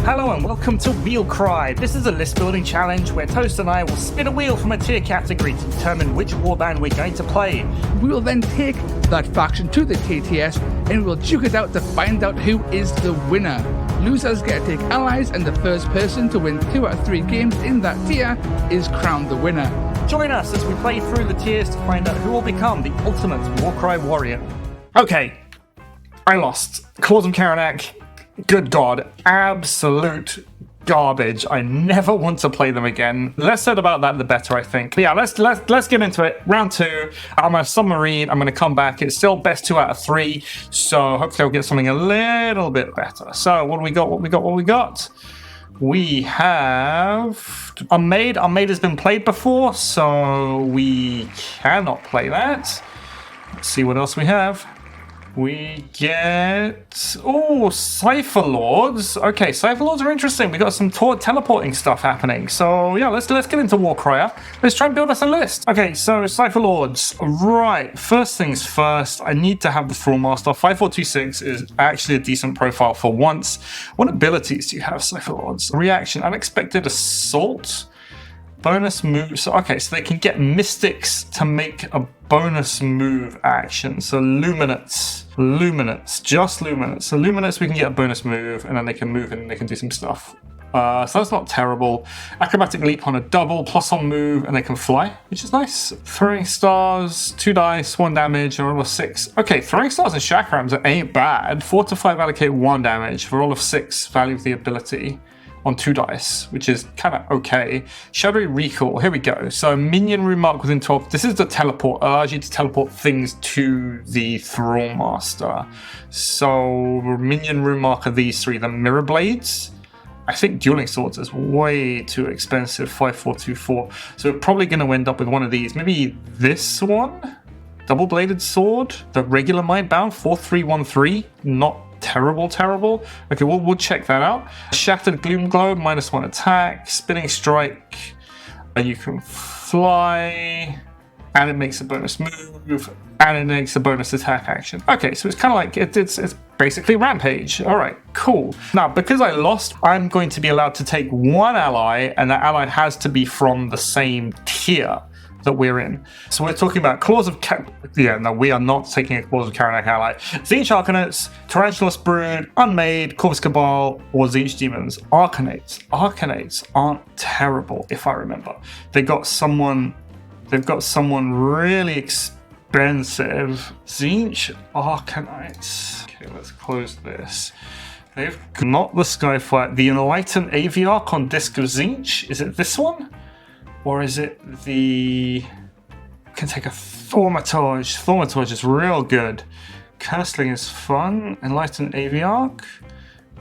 Hello and welcome to WHEELCRY. This is a list building challenge where Toast and I will spin a wheel from a tier category to determine which warband we're going to play. We will then take that faction to the TTS and we'll duke it out to find out who is the winner. Losers get to take allies, and the first person to win 2 out of 3 games in that tier is crowned the winner. Join us as we play through the tiers to find out who will become the ultimate Warcry warrior. Okay, I lost. Claws of Karanak. Good God, absolute garbage. I never want to play them again. Less said about that, the better, I think. But yeah, let's get into it. Round 2. I'm a submarine. I'm going to come back. It's still best 2 out of 3. So hopefully I'll get something a little bit better. So what do we got? We have Unmade. Unmade has been played before, so we cannot play that. Let's see what else we have. We get... Cypher Lords. Okay, Cypher Lords are interesting. We got some teleporting stuff happening. So yeah, let's get into Warcry. Let's try and build us a list. Okay, so Cypher Lords. Right, first things first, I need to have the Thrallmaster. 5426 is actually a decent profile for once. What abilities do you have, Cypher Lords? Reaction, Unexpected Assault. Bonus moves. So they can get Mystics to make a bonus move action. So Luminates, just Luminates. So Luminates, we can get a bonus move, and then they can move and they can do some stuff. So that's not terrible. Acrobatic Leap on a double, plus on move, and they can fly, which is nice. Throwing Stars, 2 dice, 1 damage, and roll of 6. Okay, Throwing Stars and Chakrams ain't bad. 4 to 5 allocate 1 damage for roll of 6, value of the ability. On 2 dice, which is kind of okay. Shadowy Recall, here we go. So minion room mark within 12. This is the teleport. Allows you to teleport things to the Thrallmaster. So minion room mark are these 3. The Mirror Blades. I think Dueling Swords is way too expensive. 5424. So we're probably going to end up with one of these. Maybe this one? Double Bladed Sword. The regular Mindbound. 4313. Not terrible. Okay, we'll check that out. Shattered Gloom Globe, -1 attack. Spinning Strike, and you can fly, and it makes a bonus move, and it makes a bonus attack action. Okay, so it's kind of like it's basically Rampage. All right, cool. Now, because I lost, I'm going to be allowed to take 1 ally, and that ally has to be from the same tier that we're in. So we're talking about Claws of we are not taking a Claws of Karanak ally. Tzeentch Arcanauts, Tarantulas Brood, Unmade, Corvus Cabal, or Tzeentch Demons. Arcanauts aren't terrible, if I remember. They've got someone really expensive. Tzeentch Arcanauts. Okay, let's close this. They've not the Skyfire, the Enlightened Aviarch on Disc of Tzeentch. Is it this one? Or is it the... can take a Thaumaturge. Thaumaturge is real good. Curseling is fun. Enlightened Aviarch.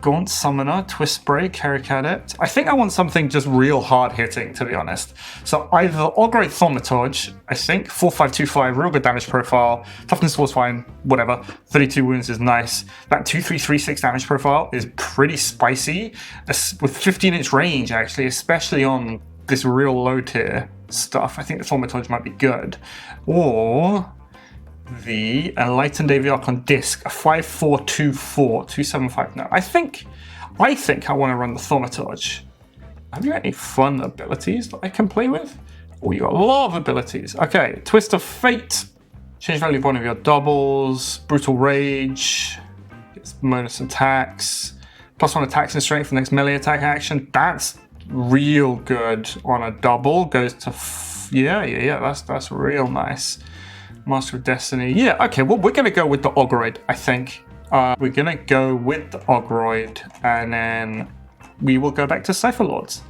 Gaunt Summoner. Twist Spray. Carrick Adept. I think I want something just real hard hitting, to be honest. So either Ogroid Thaumaturge, I think. 4525, real good damage profile. Toughness was fine, whatever. 32 wounds is nice. That 2336 damage profile is pretty spicy. With 15-inch range, actually, especially on this real low tier stuff. I think the Thaumaturge might be good. Or the Enlightened Aviarch on Disc, a 5424, 275. No, I think I want to run the Thaumaturge. Have you got any fun abilities that I can play with? Oh, you got a lot of abilities. Okay, Twist of Fate. Change value of one of your doubles. Brutal Rage. Gets bonus attacks. +1 attacks and strength for the next melee attack action. That's real good on a double. Goes to that's real nice. Master of Destiny. Yeah, okay, well, we're gonna go with the Ogroid, I think. We're gonna go with the Ogroid, and then we will go back to Cypher Lords.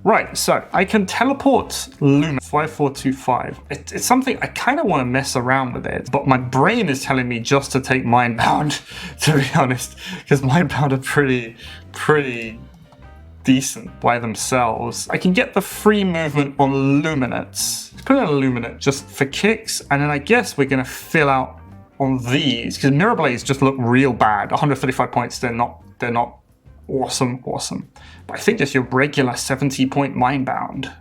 Right, so I can teleport Luna 5425. It's something I kind of want to mess around with it, but my brain is telling me just to take Mindbound, to be honest, because Mindbound are pretty decent by themselves. I can get the free movement on Luminates. Let's put in a Luminate just for kicks, and then I guess we're going to fill out on these, because Mirror Blades just look real bad. 135 points, they're not awesome. But I think just your regular 70-point Mindbound,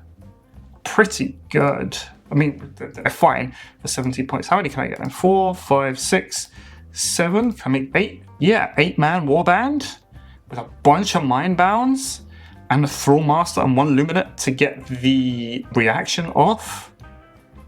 pretty good. I mean, they're fine for 70 points. How many can I get then? 4, 5, 6, 7. Can I make 8? Yeah, 8-man warband. with a bunch of mind bounds and a Thrallmaster and 1 Luminate to get the reaction off.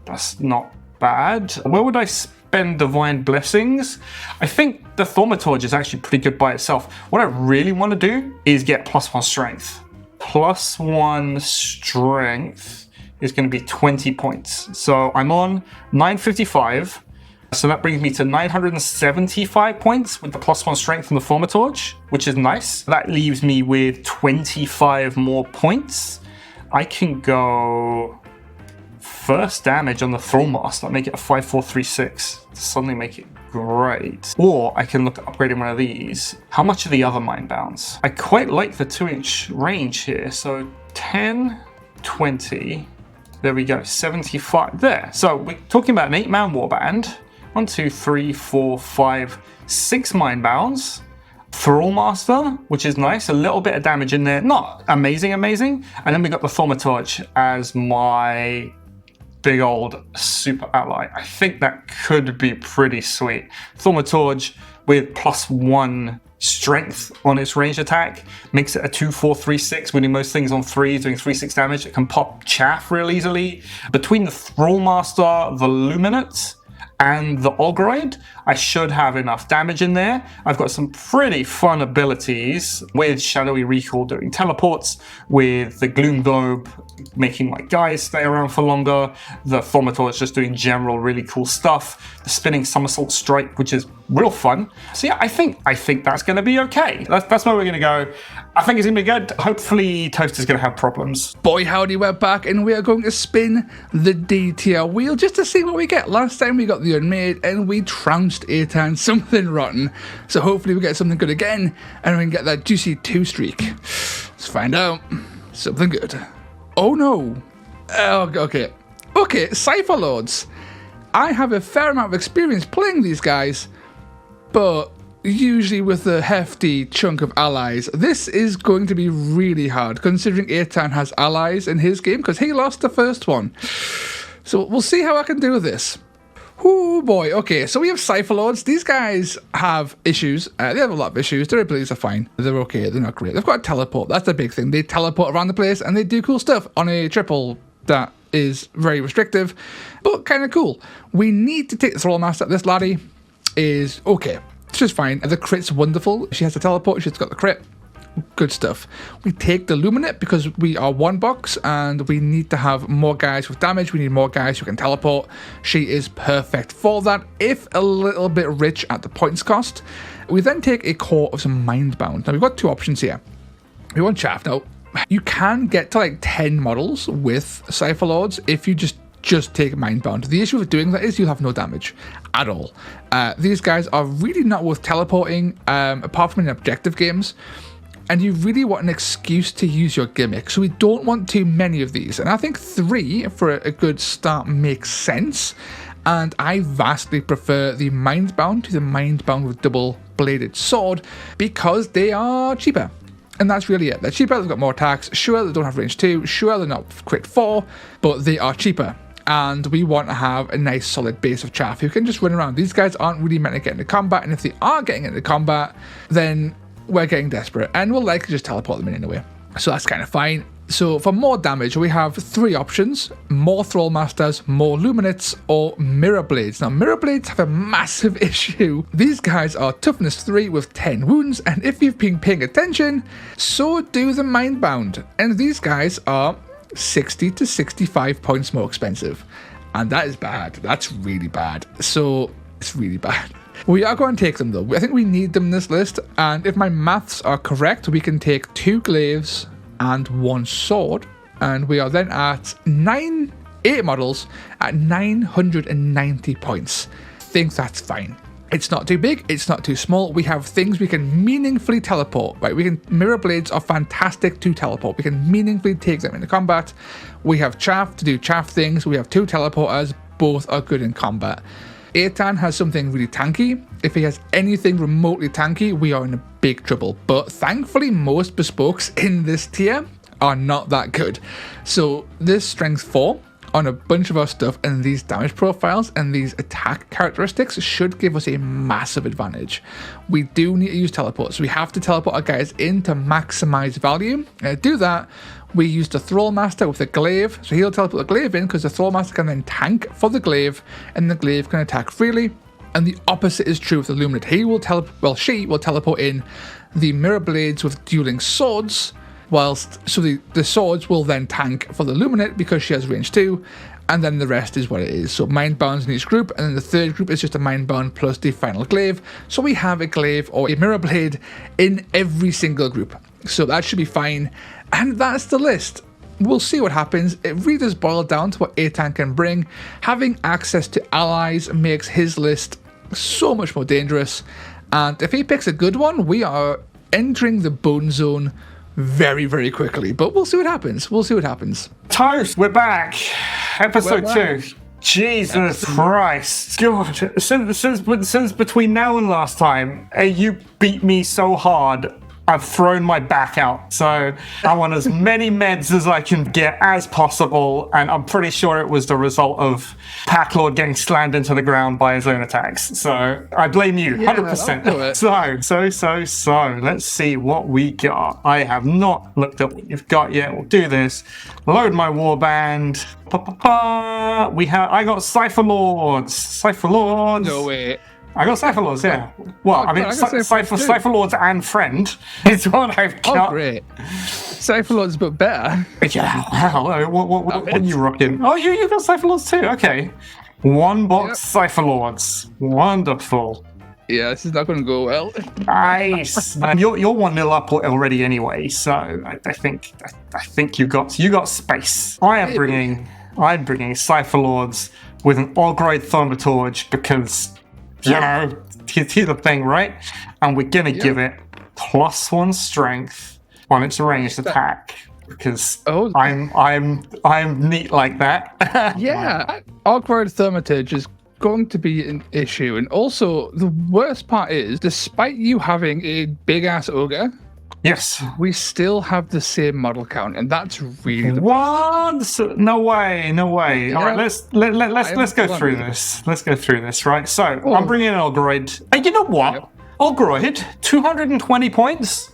That's not bad. Where would I spend Divine Blessings? I think the Thaumaturge is actually pretty good by itself. What I really want to do is get +1 strength. +1 strength is going to be 20 points. So I'm on 955. So that brings me to 975 points with the +1 strength from the Thaumaturge, which is nice. That leaves me with 25 more points. I can go first damage on the Thrallmaster, make it a 5436 to suddenly make it great. Or I can look at upgrading one of these. How much are the other mind bounds? I quite like the 2-inch range here. So 10, 20, there we go, 75 there. So we're talking about an 8-man warband. 1, 2, 3, 4, 5, 6 mind bounds. Thrallmaster, which is nice, a little bit of damage in there, not amazing. And then we got the Thaumaturge as my big old super ally. I think that could be pretty sweet. Thaumaturge with +1 strength on its range attack makes it a 2-4-3-6, winning most things on 3s, doing 3-6 damage. It can pop chaff real easily. Between the Thrallmaster, the Luminate, and the Ogroid, I should have enough damage in there. I've got some pretty fun abilities with Shadowy Recall doing teleports, with the Gloom Globe making my guys stay around for longer, the Thaumaturge just doing general really cool stuff, the Spinning Somersault Strike, which is real fun. So yeah, I think that's going to be okay. That's where we're going to go. I think it's going to be good. Hopefully Toaster's going to have problems. Boy howdy, we're back and we are going to spin the D tier wheel just to see what we get. Last time we got the Unmade and we trounced Eitan something rotten. So hopefully we get something good again and we can get that juicy 2 streak. Let's find out. Something good. Oh no. Okay, Cypher Lords. I have a fair amount of experience playing these guys, but usually with a hefty chunk of allies. This is going to be really hard considering Eitan has allies in his game because he lost the first one. So we'll see how I can do with this. Oh boy, okay, so we have Cypher Lords. These guys have issues. They have a lot of issues. Their abilities are fine. They're okay, they're not great. They've got a teleport, that's the big thing. They teleport around the place and they do cool stuff on a triple that is very restrictive, but kind of cool. We need to take the Thrallmaster. This laddie is okay. It's just fine. The crit's wonderful. She has a teleport, she's got the crit. Good stuff. We take the Luminate because we are 1 box and we need to have more guys with damage. We need more guys who can teleport. She is perfect for that, if a little bit rich at the points cost. We then take a core of some Mindbound. Now we've got 2 options here. We want Chaff. Now you can get to like 10 models with Cypher Lords if you just take Mindbound. The issue with doing that is you'll have no damage at all. These guys are really not worth teleporting apart from in objective games. And you really want an excuse to use your gimmick. So we don't want too many of these. And I think 3 for a good start makes sense. And I vastly prefer the Mindbound to the Mindbound with double-bladed sword because they are cheaper. And that's really it. They're cheaper, they've got more attacks. Sure, they don't have range 2. Sure, they're not crit 4, but they are cheaper. And we want to have a nice solid base of chaff who can just run around. These guys aren't really meant to get into combat. And if they are getting into combat, then we're getting desperate and we'll likely just teleport them in anyway. So that's kind of fine. So for more damage, we have 3 options: more Thrallmasters, more Luminates, or Mirror Blades. Now, Mirror Blades have a massive issue. These guys are toughness 3 with 10 wounds, and if you've been paying attention, so do the Mindbound. And these guys are 60 to 65 points more expensive. And that is bad. That's really bad. So it's really bad. We are going to take them though. I think we need them in this list, and if my maths are correct, we can take 2 glaives and 1 sword, and we are then at 8 models at 990 points. I think that's fine. It's not too big, it's not too small. We have things we can meaningfully teleport, right? Mirror Blades are fantastic to teleport. We can meaningfully take them into combat. We have Chaff to do Chaff things. We have 2 teleporters, both are good in combat. Eitan has something really tanky. If he has anything remotely tanky, we are in a big trouble. But thankfully, most bespokes in this tier are not that good. So this strength 4 on a bunch of our stuff, and these damage profiles and these attack characteristics should give us a massive advantage. We do need to use teleports. We have to teleport our guys in to maximize value. And to do that, we use the Thrallmaster with the glaive. So he'll teleport the glaive in because the Thrallmaster can then tank for the glaive, and the glaive can attack freely. And the opposite is true with the Luminate. She will teleport in the Mirror Blades with dueling swords, whilst the swords will then tank for the Luminate because she has range 2, and then the rest is what it is. So mind bounds in each group, and then the third group is just a mind bound plus the final glaive. So we have a glaive or a Mirror Blade in every single group. So that should be fine. And that's the list. We'll see what happens. It really does boil down to what A-Tank can bring. Having access to allies makes his list so much more dangerous. And if he picks a good one, we are entering the bone zone very, very quickly. But we'll see what happens. Toast, we're back. Episode 2. Jesus Christ. God, since between now and last time, you beat me so hard, I've thrown my back out. So I want as many meds as I can get as possible, and I'm pretty sure it was the result of Packlord getting slammed into the ground by his own attacks. So I blame you, 100%. So let's see what we got. I have not looked up what you've got yet. We'll do this. Load my warband. I got Cypher Lords. No way. I got Cypher Lords, yeah. Well, I mean, Cypher Lords and Friend is what I've got. Oh, great. Cypher Lords, but better. Yeah, wow. What are you rocking? Oh, you got Cypher Lords too? Okay. One box Cypher Lords. Wonderful. Yeah, this is not going to go well. Nice. You're 1-0 up already anyway, so I think you got space. I'm bringing Cypher Lords with an Ogroid Thaumaturge because, you know, here's the thing, right? And we're gonna give it +1 strength on its ranged attack because I'm neat like that. Yeah, Ogroid Thaumaturge is going to be an issue, and also the worst part is, despite you having a big ass ogre, yes, we still have the same model count, and that's really what? No way. Yeah. All right, let's go through this. Let's go through this, right? So I'm bringing in Ogroid. And you know what? Yep. Ogroid, 220 points.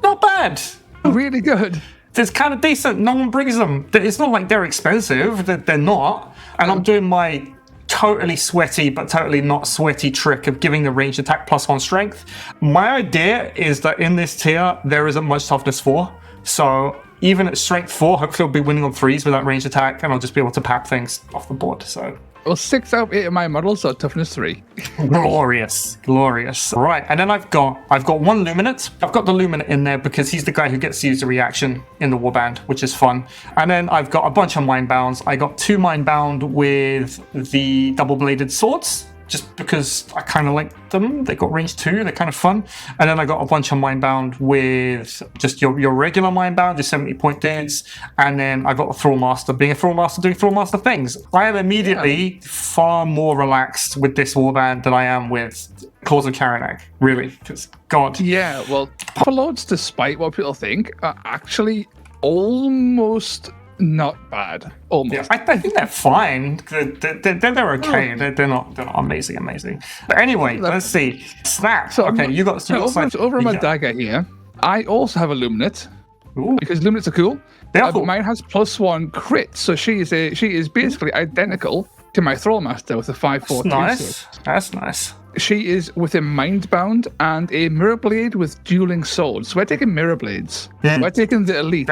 Not bad. Really good. It's kind of decent. No one brings them. It's not like they're expensive. They're not. And I'm doing my totally sweaty but totally not sweaty trick of giving the ranged attack +1 strength. My idea is that in this tier there isn't much toughness 4, so even at strength 4, hopefully I'll be winning on 3s with that ranged attack, and I'll just be able to pack things off the board. So well, 6 out of 8 of my models are toughness 3. Glorious. Right, and then I've got one Luminate. I've got the Luminate in there because he's the guy who gets to use the reaction in the warband, which is fun. And then I've got a bunch of Mindbounds. I got 2 Mindbound with the double-bladed swords, just because I kind of like them. They got range 2, they're kind of fun. And then I got a bunch of Mindbound with just your regular Mindbound, your 70-point dudes. And then I got a Thrallmaster, being a Thrallmaster, doing Thrallmaster things. I am immediately far more relaxed with this warband than I am with Claws of Karanak, really, because God. Yeah, well, Cypher Lords, despite what people think, are actually almost not bad. Almost. Yeah, I think they're fine. They're okay. They're not amazing. But anyway, let's see. Snap. So okay, you got over my dagger here. I also have a Luminate. Ooh. Because Luminates are cool. But mine has +1 crit, so she is basically identical to my Thrallmaster with a 5/4. Nice. That's nice. She is with a Mindbound and a Mirror Blade with dueling swords. So we're taking Mirror Blades. We're taking the Elite.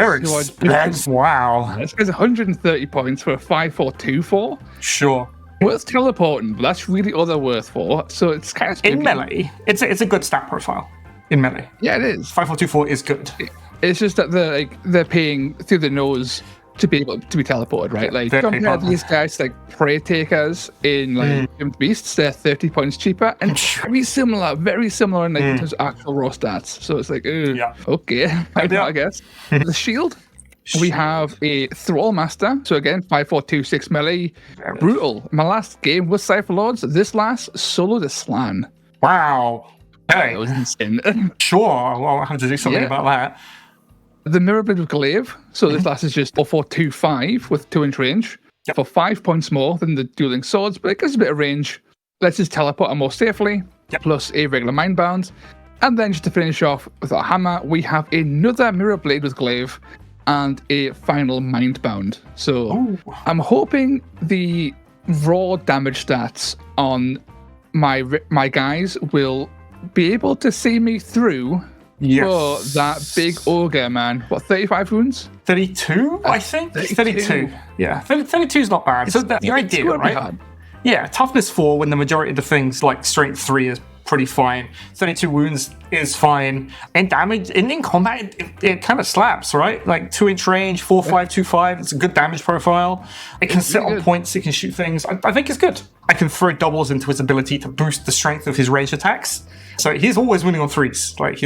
Wow. This guy's 130 points for a 5/4/2/4. Sure. Worth teleporting, but that's really all they're worth for. So it's kind of in melee. It's a good stat profile in melee. Yeah, it is. 5/4/2/4 is good. It's just that they're paying through the nose to be able to be teleported, right? Like compared to these guys like Prey Takers in like Doomed Beasts, they're 30 points cheaper and very similar in like in terms of actual raw stats. So it's like, okay, I guess. The shield. We have a Thrallmaster, so again 5/4/2/6 melee, brutal. My last game was Cypher Lords. This last soloed a Slan. Wow. Hey. That was insane. Sure, well, I have to do something about that. The Mirror Blade with Glaive. So this last is just 4/4/2/5 with 2-inch range. for 5 points more than the dueling swords, but it gives a bit of range. Lets us teleport more safely, plus a regular mind bound. And then just to finish off with our hammer, we have another mirror blade with glaive and a final mind bound. So I'm hoping the raw damage stats on my guys will be able to see me through for that big ogre, man. What, 35 wounds? 32, I think? 32. Yeah, 32 is not bad. So the idea, right? Yeah, toughness 4 when the majority of the things like strength 3 is pretty fine. 32 wounds is fine. And damage, in combat, it kind of slaps, right? Like 2-inch range, 4-5, 2-5. It's a good damage profile. It can sit on points, it can shoot things. I think it's good. I can throw doubles into his ability to boost the strength of his range attacks. So he's always winning on 3s. Like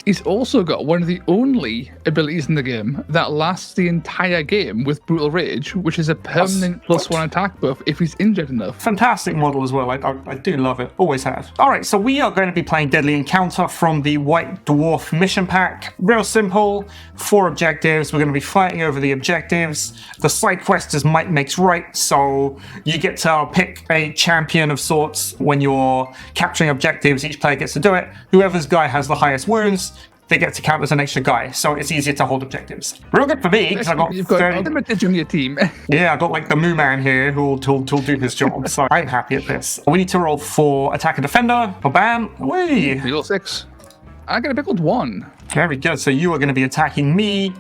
He's also got one of the only abilities in the game that lasts the entire game with Brutal Rage, which is a permanent +1 attack buff if he's injured enough. Fantastic model as well. I do love it. Always have. All right, so we are going to be playing Deadly Encounter from the White Dwarf mission pack. Real simple. 4 objectives. We're going to be fighting over the objectives. The side quest is Might Makes Right, so you get to pick a champion of sorts when you're capturing objectives. Each player gets to do it. Whoever's guy has the highest wounds, they get to count as an extra guy, so it's easier to hold objectives. Real good for me, because You've got ultimate on your team. Yeah, I got like the Moo Man here who'll do his job, so I'm happy at this. We need to roll for Attack and Defender. Bam. Whee! Roll 6. I got a pickled 1. Very good. So you are going to be attacking me,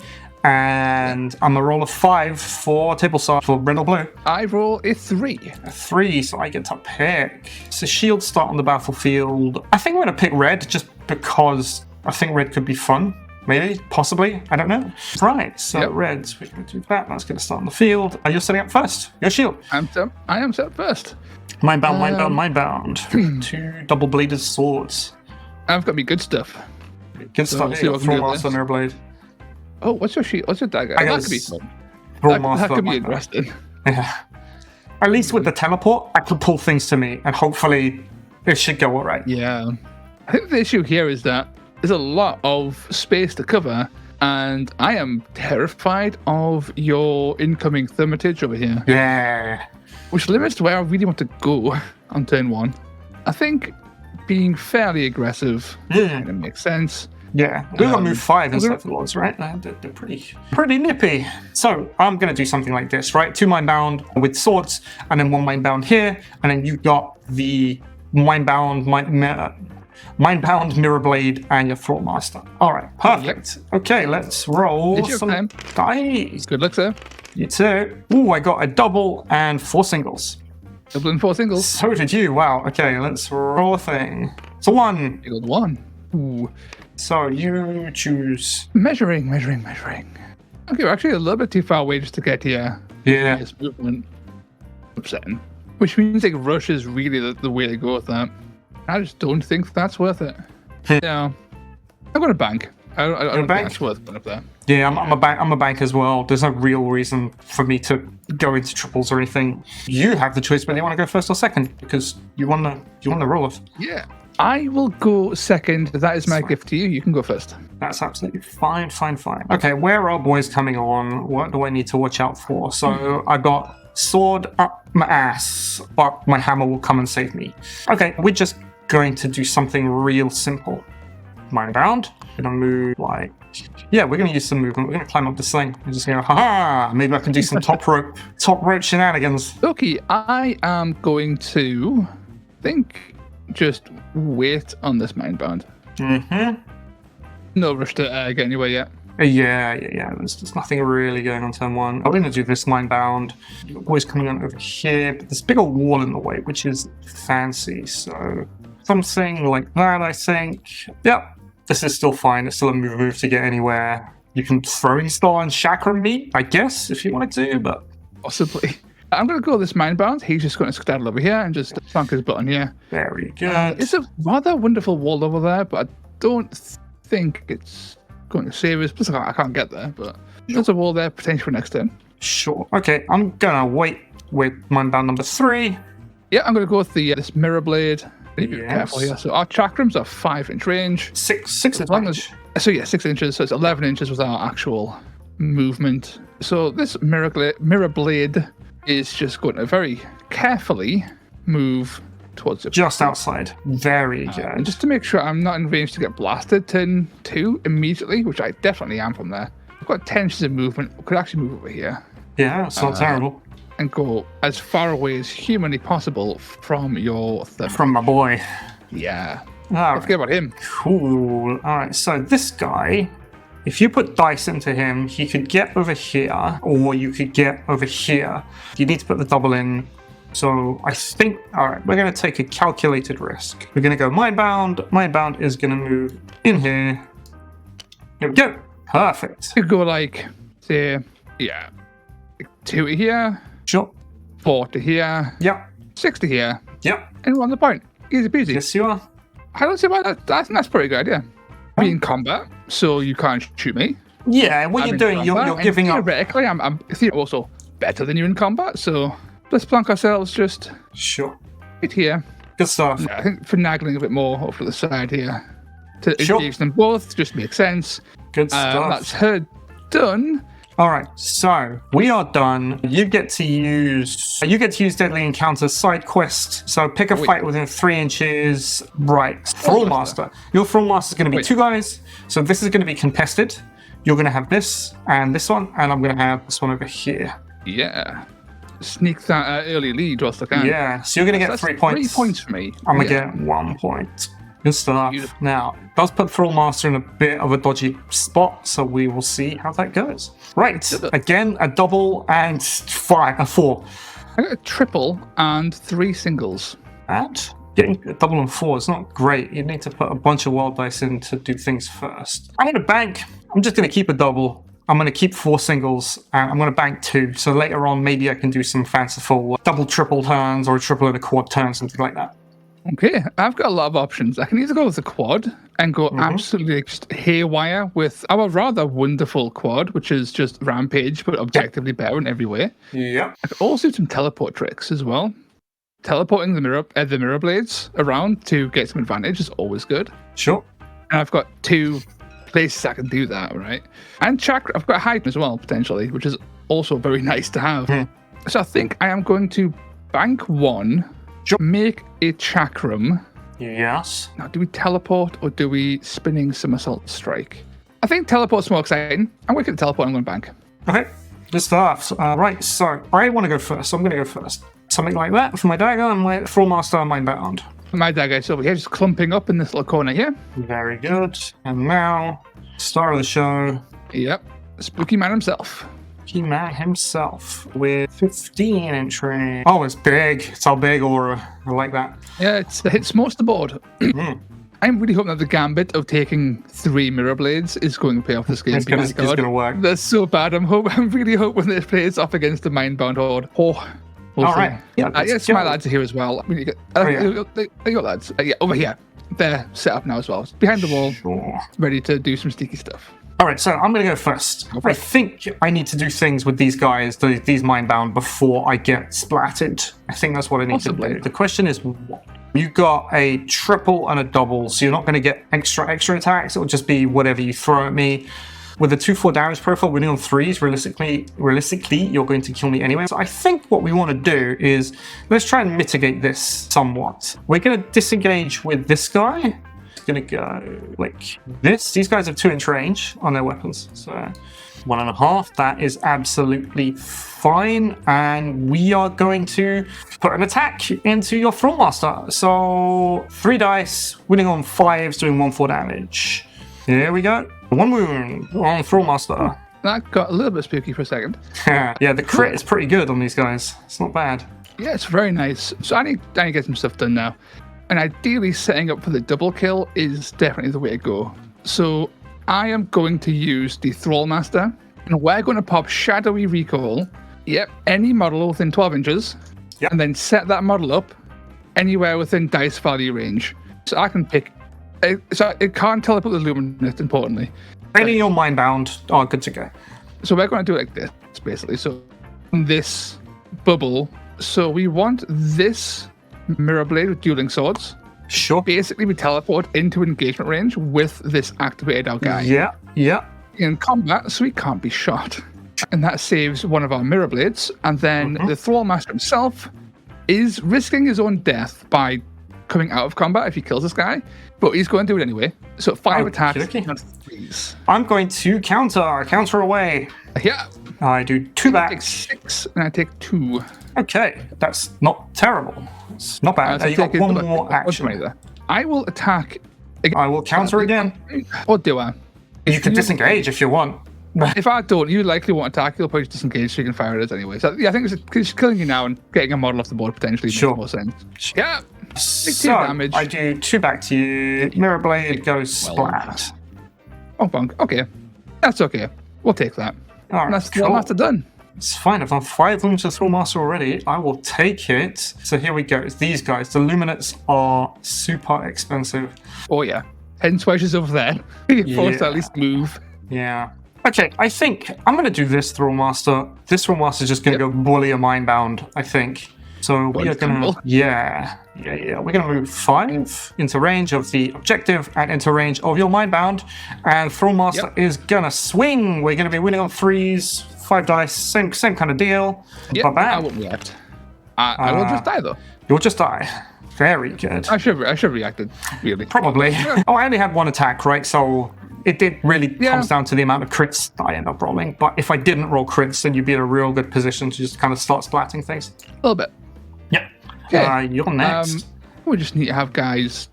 and I'm a roll of 5 for table side for red or blue. I roll a 3. A 3, so I get to pick. So shields start on the battlefield. I think I'm going to pick red just because I think red could be fun. Maybe, possibly, I don't know. Right, so reds, we're going to do that. That's going to start on the field. You're setting up first. Your shield. I am set first. Mind bound. 2 double-bladed swords. I've got me good stuff. Good stuff. You got Thrallmaster, Mirror Blade. Oh, what's your shield? What's your dagger? That could be fun. That could be interesting. Yeah. At least with the teleport, I could pull things to me, and hopefully it should go all right. Yeah. I think the issue here is that there's a lot of space to cover, and I am terrified of your incoming Thermitage over here. Yeah. Which limits where I really want to go on turn 1. I think being fairly aggressive makes sense. Yeah, we've got move 5 instead of the Lords, right? They're pretty nippy. So I'm going to do something like this, right? 2 mind bound with swords, and then 1 mind bound here, and then you've got the mind bound Mirror Blade and your Thrallmaster. All right, perfect. Yep. Okay, let's roll some dice. Good luck, sir. You too. Ooh, I got a double and 4 singles. Double and 4 singles. So did you. Wow. Okay, let's roll a thing. It's a 1. You got 1. Ooh. So you choose. Measuring. Okay, we're actually a little bit too far away just to get here. Yeah. This movement. Upsetting. Which means like rush is really the way to go with that. I just don't think that's worth it. Yeah. I'm going to bank. I don't think that's worth putting up there. Yeah, I'm a bank as well. There's no real reason for me to go into triples or anything. You have the choice whether you want to go first or second because you want the roll off. Yeah. I will go second. That is my gift to you. You can go first. That's absolutely fine. Okay, where are boys coming on? What do I need to watch out for? So I got sword up my ass, but my hammer will come and save me. Okay, we're just going to do something real simple. Mind bound. Gonna move like, we're gonna use some movement. We're gonna climb up this thing. We're just gonna maybe I can do some top rope shenanigans. Okay, I am going to just wait on this mind bound. No rush to get anywhere yet. Yeah. There's nothing really going on turn 1. I'm going to do this mind bound. Always coming on over here, but there's a big old wall in the way, which is fancy. So something like that, I think. Yep, this is still fine. It's still a move to get anywhere. You can throwing star and chakra me, I guess, if you wanted to, but possibly. I'm going to go this mind bound. He's just going to skedaddle over here and just plunk his button here. Very good. It's a rather wonderful wall over there, but I don't think it's going to save us. Plus, I can't get there, but there's a wall there potentially for next turn. Sure. Okay, I'm going to wait with mind bound number 3. Yeah, I'm going to go with this mirror blade. Be careful here. So our chakrams are 5-inch range. 6 as long as 6 inches. So it's 11 inches with our actual movement. So this mirror blade is just going to very carefully move towards it. Just outside. Very good. And just to make sure I'm not in range to get blasted turn 2 immediately, which I definitely am from there. I've got 10 inches of movement. I could actually move over here. Yeah, it's not terrible. And go as far away as humanly possible from your thumb. From my boy. Yeah. All Don't right. forget about him. Cool. All right, so this guy, if you put dice into him, he could get over here, or you could get over here. You need to put the double in. So I think, all right, we're going to take a calculated risk. We're going to go mindbound. Mindbound is going to move in here. There we go. Perfect. You go like, say, yeah, 2 to here, Sure. 4 to here, Yep. 6 to here, Yep. and we're on the point. Easy peasy. Yes, you are. I don't see why that's a pretty good idea. Be in combat, so you can't shoot me. Yeah, what I'm you're in doing, combat, you're and giving up. Theoretically, I'm also better than you in combat, so let's plonk ourselves just Sure. right here. Good stuff. I think finagling a bit more off to the side here to Sure. engage them both just makes sense. Good stuff. That's her done. All right, so we are done. You get to use Deadly Encounter side quest. So pick a fight within 3 inches. Right, Thrall Master. Your Thrall Master is going to be 2 guys. So this is going to be contested. You're going to have this and this one, and I'm going to have this one over here. Yeah. Sneak that early lead whilst I can. Yeah, so you're going to get That's 3 points. 3 points for me. I'm going to get 1 point. Good stuff. Beautiful. Now, it does put Thrall Master in a bit of a dodgy spot, so we will see how that goes. Right, again, a double and a 4. I got a triple and 3 singles. That getting a double and 4 is not great. You need to put a bunch of wild dice in to do things first. I'm going to bank. I'm just going to keep a double. I'm going to keep 4 singles, and I'm going to bank 2. So later on, maybe I can do some fanciful double, triple turns, or a triple and a quad turn, something like that. Okay, I've got a lot of options. I can either go with the quad and go absolutely just haywire with our rather wonderful quad, which is just rampage, but objectively better in every way. Yeah. I could also do some teleport tricks as well. Teleporting the mirror blades around to get some advantage is always good. Sure. And I've got 2 places I can do that, right? And chakra, I've got hide as well, potentially, which is also very nice to have. So I think I am going to bank 1, make a chakram. Yes. Now, do we teleport or do we spinning somersault strike? I think teleport's more exciting. I'm going to get the teleport, I'm going to bank. Okay. Good stuff. Right, so I want to go first. So I'm going to go first. Something like that for my dagger and my Thrall Master and Mindbound. My dagger is over here, just clumping up in this little corner here. Very good. And now, star of the show. Yep. Spooky man himself. He-Man himself with 15-inch range. Oh, it's big. It's our big aura. I like that. Yeah, it hits most of the board. I'm really hoping that the gambit of taking 3 mirror blades is going to pay off this game. It's going to work. That's so bad. I'm really hoping this plays off against the Mindbound Horde. We'll all see. right. Yeah, yes, my lads are here as well. I mean, you got lads. Yeah, over here. They're set up now as well. Behind the wall, ready to do some sneaky stuff. All right, so I'm going to go first. I think I need to do things with these guys, these Mindbound, before I get splatted. I think that's what I need to do. The question is what? You got a triple and a double, so you're not going to get extra attacks. It'll just be whatever you throw at me. With a 2-4 damage profile, winning on 3s, realistically, you're going to kill me anyway. So I think what we want to do is, let's try and mitigate this somewhat. We're going to disengage with this guy. Going to go like this. These guys have 2-inch range on their weapons. So 1.5. That is absolutely fine. And we are going to put an attack into your Thrall Master. So 3 dice, winning on 5s, doing 1-4 damage. Here we go. 1 wound on Thrall Master. That got a little bit spooky for a second. Yeah, the crit is pretty good on these guys. It's not bad. Yeah, it's very nice. So I need to get some stuff done now. And ideally, setting up for the double kill is definitely the way to go. So I am going to use the Thrall Master, and we're going to pop Shadowy Recall. Yep, any model within 12 inches, and then set that model up anywhere within dice value range. So I can pick. So it can't teleport the Luminous, importantly. Any your Mindbound are good to go. So we're going to do it like this, basically. So this bubble. So we want this mirror blade with dueling swords. Sure. Basically, we teleport into engagement range with this activated out guy. Yeah. In combat, so he can't be shot. And that saves one of our mirror blades. And then the Thrall Master himself is risking his own death by coming out of combat if he kills this guy. But he's going to do it anyway. So 5 attacks and 3s. I'm going to counter away. Yeah. I do 2 back. I take 6 and I take 2. Okay, that's not terrible. It's not bad. You got one more action. I will attack again. I will counter again. Or do I? You can disengage if you want. If I don't, you likely won't attack. You'll probably disengage so you can fire it anyway. So yeah, I think it's killing you now and getting a model off the board potentially makes more sense. Yeah. So damage. I do 2 back to you. Mirror blade goes splat. Oh, bunk. Okay. That's okay. We'll take that. All right, that's cool. That's done. It's fine. I've done 5 Lumens to Thrallmaster already. I will take it. So here we go. It's these guys. The Luminates are super expensive. Oh, yeah. Hence why she's over there. You're forced to at least move. Yeah. Okay, I think I'm going to do this Thrallmaster. This Thrallmaster is just going to go bully a Mindbound, I think. So we are going to... Yeah. We're going to move 5 into range of the objective and into range of your Mindbound. And Thrallmaster is going to swing. We're going to be winning on 3s, 5 dice, same kind of deal. Yeah, I won't react. I will just die, though. You'll just die. Very good. I should have reacted, really. Probably. Oh, I only had 1 attack, right? So it did really comes down to the amount of crits I end up rolling. But if I didn't roll crits, then you'd be in a real good position to just kind of start splatting things. A little bit. Yeah. Okay. You're next. We just need to have guys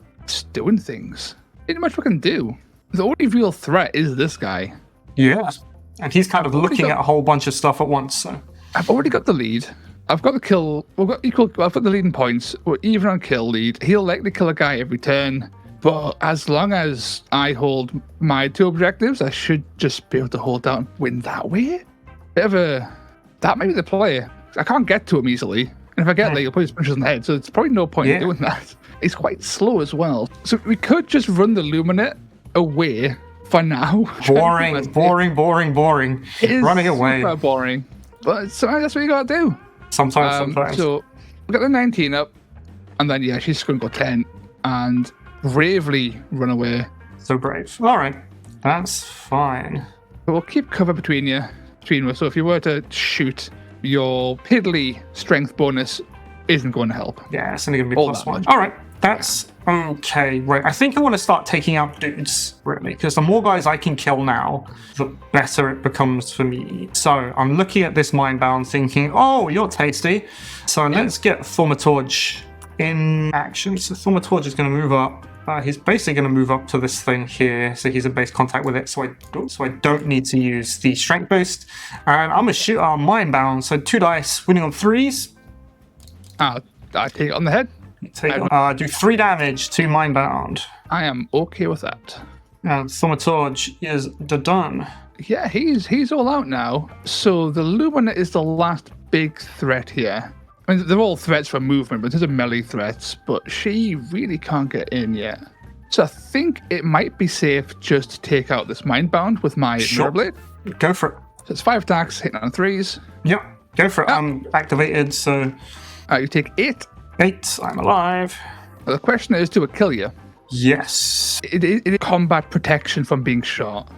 doing things. Ain't much we can do. The only real threat is this guy. Yeah. And he's kind of looking at a whole bunch of stuff at once. So I've already got the lead. I've got the kill. I've got the leading points. We're even on kill lead. He'll likely kill a guy every turn. But as long as I hold my 2 objectives, I should just be able to hold down and win that way. That might be the play. I can't get to him easily. And if I get there, he'll probably just punch us in the head. So it's probably no point in doing that. It's quite slow as well. So we could just run the Luminate away for now. Boring. Running away. Super boring. But sometimes that's what you gotta do. Sometimes. So we got the 19 up, and then she's just gonna go 10 and bravely run away. So brave. All right, that's fine. But we'll keep cover between us. So if you were to shoot, your piddly strength bonus isn't going to help. Yeah, it's only gonna be +1. All right, that's okay. Right, I think I want to start taking out dudes, really, because the more guys I can kill now, the better it becomes for me. So I'm looking at this Mindbound thinking, oh, you're tasty. So let's get Thaumaturge in action. So Thaumaturge is going to move up. He's basically going to move up to this thing here, so he's in base contact with it, so I don't need to use the strength boost. And I'm going to shoot our Mindbound, so 2 dice, winning on 3s. I take it on the head. Do 3 damage to Mindbound. I am okay with that. And Thaumaturge is done. Yeah, he's all out now. So the Lumina is the last big threat here. I mean, they're all threats for movement, but these are melee threats. But she really can't get in yet. So I think it might be safe just to take out this Mindbound with my Mirror Blade. Go for it. So it's 5 attacks, hitting on 3s. Yep, go for it. I'm activated, so... You take 8. 8, I'm alive. The question is, do it kill you? Yes. It is combat protection from being shot.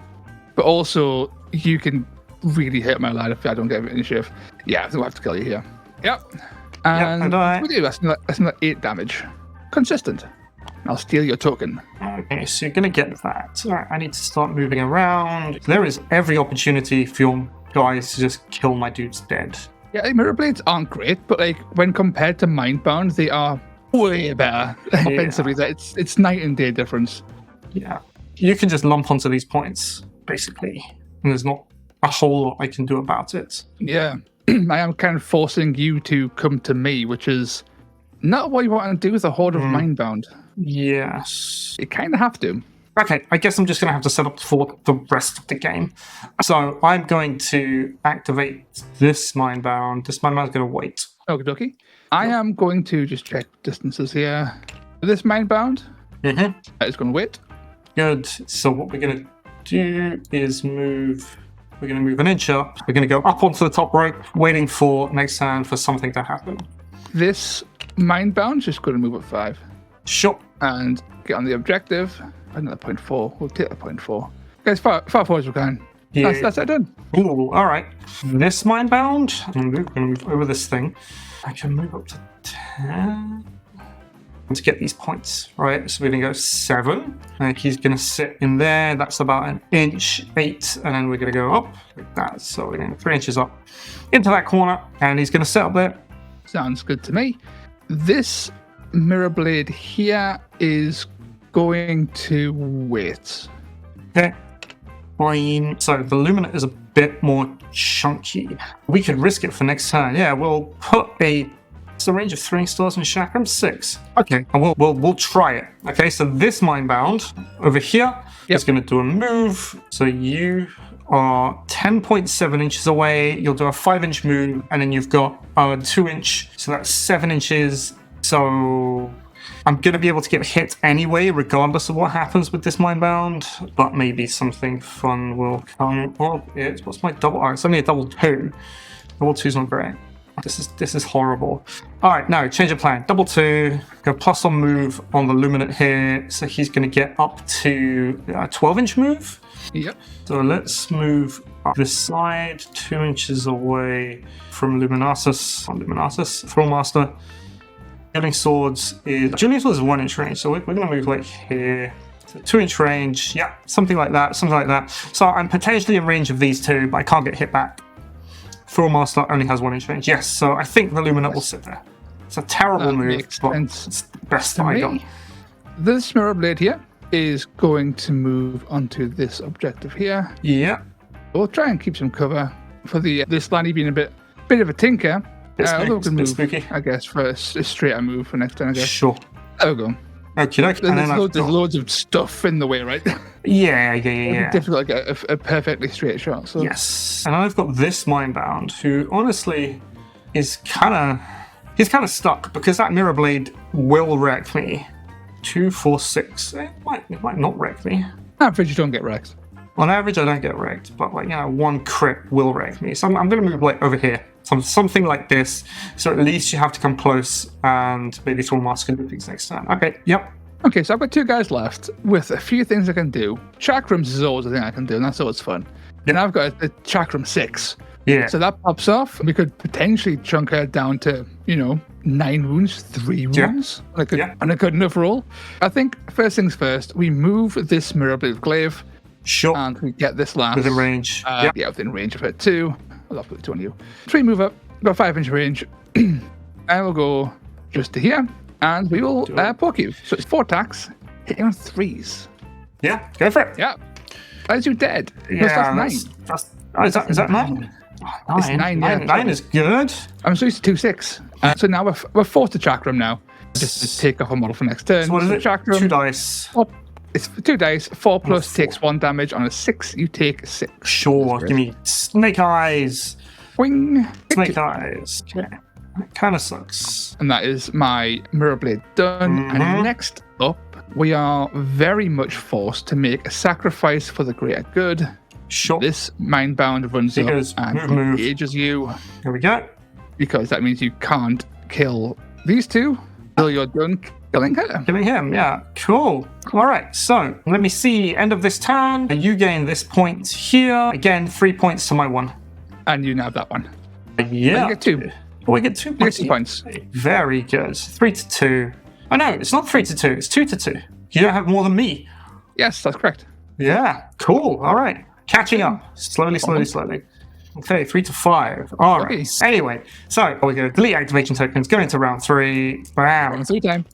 But also, you can really hit my lad if I don't get initiative. Yeah, I think we'll have to kill you here. Yep. And we do. That's another 8 damage. Consistent. I'll steal your token. Okay, so you're going to get that. All right, I need to start moving around. There is every opportunity for your guys to just kill my dudes dead. Yeah, Mirror Blades aren't great, but when compared to Mindbound, they are way better offensively. It's night and day difference. Yeah. You can just lump onto these points, basically. And there's not a whole lot I can do about it. Yeah. I am kind of forcing you to come to me, which is not what you want to do with a horde of Mindbound. Yes. You kind of have to. Okay, I guess I'm just going to have to set up for the rest of the game. So I'm going to activate this Mindbound. This Mindbound's going to wait. Okie dokie. I am going to just check distances here. This Mindbound is going to wait. Good. So what we're going to do is move... We're going to move an inch up. We're going to go up onto the top rope, waiting for next turn for something to happen. This Mindbound's just going to move at 5. Sure. And get on the objective. Another 0.4. We'll take the 0.4. Guys, far forward as we can. Yeah. That's it done. Ooh, all right. This mind-bound, I'm going to move over this thing. I can move up to 10 to get these points, right? So we're going to go 7. And he's going to sit in there. That's about an inch, 8. And then we're going to go up like that. So we're going 3 inches up into that corner. And he's going to sit up there. Sounds good to me. This mirror blade here is going to wait. Okay. Fine. So the luminate is a bit more chunky. We could risk it for next turn. Yeah, we'll put it's a range of 3 stars and chakram 6. Okay, and we'll try it. Okay, so this mindbound over here is going to do a move. So you are 10.7 inches away. You'll do a 5-inch move, and then you've got a 2-inch. So that's 7 inches. So I'm going to be able to get hit anyway, regardless of what happens with this mindbound. But maybe something fun will come up. What's my double? Oh, it's only a double 2. Double 2's not great. This is horrible. All right, no, change of plan. Double 2, go plus on move on the luminate here. So he's going to get up to a 12-inch move. Yep. So let's move up this side, 2 inches away from Luminatus. Thrallmaster. Julian Swords is 1-inch range, so we're going to move like here. So 2-inch range, yeah, something like that. So I'm potentially in range of these two, but I can't get hit back. Thrallmaster only has 1-inch range. Yes, so I think the Luminate will sit there. It's a terrible move, but it's the best that I got. This mirror blade here is going to move onto this objective here. Yeah. We'll try and keep some cover for this Lanny being a bit of a tinker. Although we can move, spooky. I guess, for a straighter move for next turn, I guess. Sure. There we go. Okay, there's loads of stuff in the way, right? Yeah. It's difficult to get a perfectly straight shot. So. Yes. And I've got this mindbound, who honestly is kind of stuck, because that mirror blade will wreck me. 2, 4, 6. It might not wreck me. Average, you don't get wrecked. On average, I don't get wrecked, but 1 crit will wreck me. So I'm going to move over here. Something like this. So at least you have to come close, and maybe Thrallmaster can do things next time. Okay, yep. Okay, so I've got 2 guys left with a few things I can do. Chakrams is always a thing I can do, and that's always fun. And I've got a Chakram 6. Yeah. So that pops off. We could potentially chunk her down to, 9 wounds, 3 wounds. Yeah. And a good enough roll. I think first things first, we move this mirror blade glaive. Sure. And we get this last. Within range. Yeah, within range of her 2. I'll put 2 on you. 3 move up, about 5-inch range. I will go just to here, and we will poke you. So it's 4 attacks, hitting on 3s. Yeah, go for it. Yeah. That you dead. Yeah, that's 9. Is that 9? Oh, it's 9, yeah. 9 is good. I'm so used to 2-6. So now we're forced to Chakram now. Just to take off a model for next turn. So what is it? Chakram, 2 dice. It's 2 dice. 4 plus takes 1 damage. On a 6, you take 6. Sure, give me snake eyes. Wing. Snake eyes. Okay. That kind of sucks. And that is my mirror blade done. Mm-hmm. And next up, we are very much forced to make a sacrifice for the greater good. Sure. This mindbound runs up and engages you. Here we go. Because that means you can't kill these 2 till you're done killing her. Killing him, yeah. Cool. All right, so let me see. End of this turn, you gain this point here. Again, 3 points to my 1. And you nab that one. Yeah. You get 2. Oh, we get 2 points. You get 2 points. Very good. 3 to 2. Oh, no, it's not 3 to 2. It's 2 to 2. You don't have more than me. Yes, that's correct. Yeah, cool. All right. Catching up. Slowly. Okay, 3 to 5. All right. Okay. Anyway, so we're going to delete activation tokens, go into round 3. Bam. Round 3 time.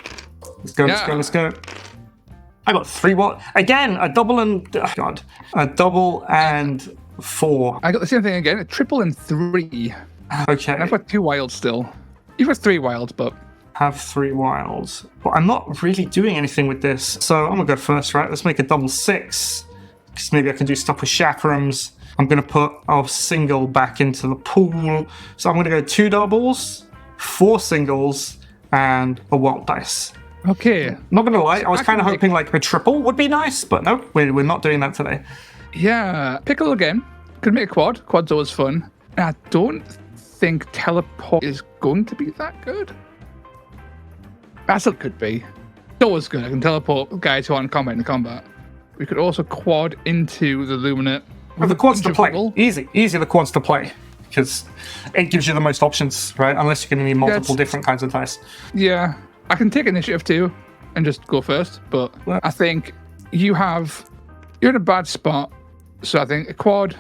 Let's go. I got 3 what? Again, a double and... Oh, God. A double and 4. I got the same thing again. A triple and 3. Okay. And I've got 2 wilds still. You've got 3 wilds, but... Have 3 wilds. But I'm not really doing anything with this. So I'm going to go first, right? Let's make a double 6. Because maybe I can do stuff with chakrams. I'm going to put our single back into the pool. So I'm going to go 2 doubles, 4 singles, and a wild dice. Okay. Not going to lie, I was kind of hoping like a triple would be nice, but no, we're not doing that today. Yeah. Pickle again. Could make a quad. Quad's always fun. And I don't think teleport is going to be that good. Basil could be. It's always good. I can teleport guys who aren't in combat into combat. We could also quad into the Luminate Well, the quads to play. Easy the quads to play. Because it gives you the most options, right? Unless you're going to need multiple different kinds of dice. Yeah. I can take initiative too and just go first, but I think you're in a bad spot. So I think a quad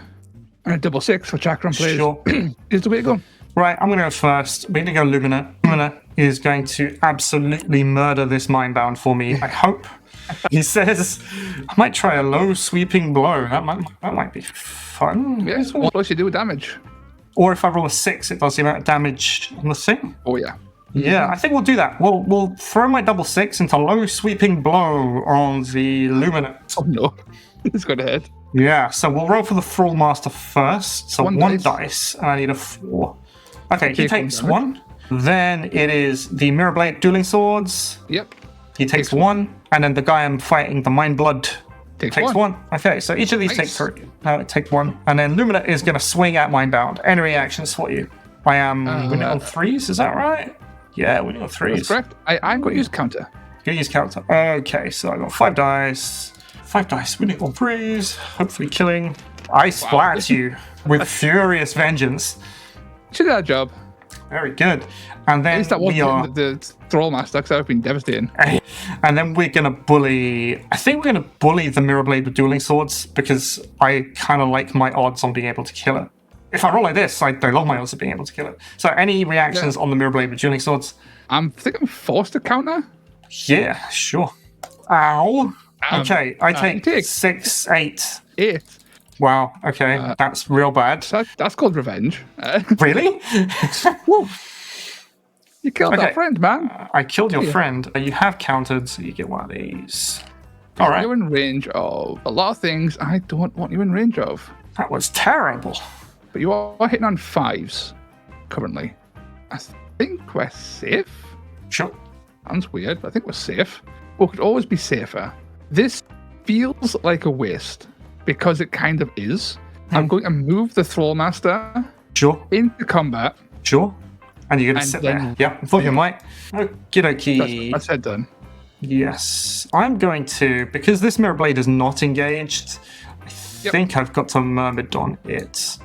and a double 6 for Chakram players is the way to go. Right, I'm going to go first. We're going to go Lumina. Lumina is going to absolutely murder this Mindbound for me, I hope. He says, I might try a low sweeping blow. That might be fun. Yes, what does she do with damage? Or if I roll a 6, it does the amount of damage on the thing. Oh, yeah. Yeah, I think we'll do that. We'll throw my double 6 into low sweeping blow on the Lumina. Oh, no. It's going to hit. Yeah, so we'll roll for the Thrall Master first. So one dice, and I need a 4. Okay, he takes 1. Then it is the Mirrorblade Dueling Swords. Yep. He takes 1. And then the guy I'm fighting, the Mind Blood, takes 1. Okay, so each of these takes 3. Take 1. And then Lumina is going to swing at Mindbound. Any reactions for you? I am winning on 3s, is that right? Yeah, winning on 3s. That's correct. I'm going to use counter. Going to use counter. Okay, so I got 5 dice. 5 dice, winning on 3s. Hopefully killing. I splat you with furious vengeance. She did that job. Very good. And then at least that wasn't the Thrall Master, because that would have been devastating. And then we're going to bully... I think we're going to bully the Mirrorblade with Dueling Swords, because I kind of like my odds on being able to kill it. If I roll like this, I love my odds of being able to kill it. So any reactions on the Mirrorblade with Dueling Swords? I think I'm forced to counter. Yeah, sure. Ow. Okay, I take 6, 8. 8. Wow, okay, that's real bad. That's called revenge. Really? You killed that friend, man. I killed your friend. You have countered, so you get one of these. All right. You're in range of a lot of things I don't want you in range of. That was terrible. But you are hitting on 5s currently. I think we're safe. Sure. Sounds weird, but I think we're safe. We could always be safer. This feels like a waste because it kind of is. I'm going to move the Thrall Master into combat. Sure. And you're going to sit there. Yeah, I thought you might. Okie dokie. That's it done. Yes. I'm going to, because this Mirrorblade is not engaged, I think I've got to Myrmidon it.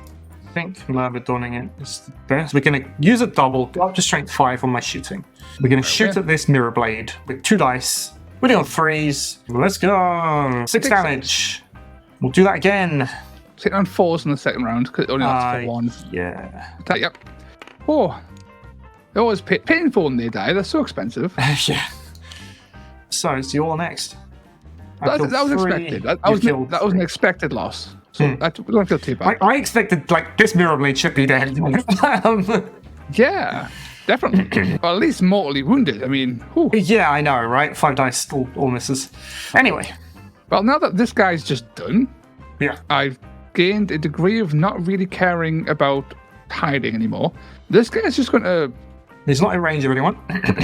I think Myrmidoning it is the best. We're going to use a double, go up to strength 5 on my shooting. We're going to shoot at this Mirrorblade with 2 dice. Winning on 3s. Let's go. 6 damage. We'll do that again. Sitting on 4s in the second round because it only lasts for 1. Yeah. Yep. Oh. They're always painful when they die. They're so expensive. Yeah. So it's your next. That was expected. That was an expected loss. So we don't feel too bad. I expected, like, this Mirrorblade should be dead. Yeah. Definitely. Or at least mortally wounded. I mean, whew. Yeah, I know, right? 5 dice all misses. Anyway. Well, now that this guy's just done, I've gained a degree of not really caring about hiding anymore. This guy's just going to... He's not in range of anyone.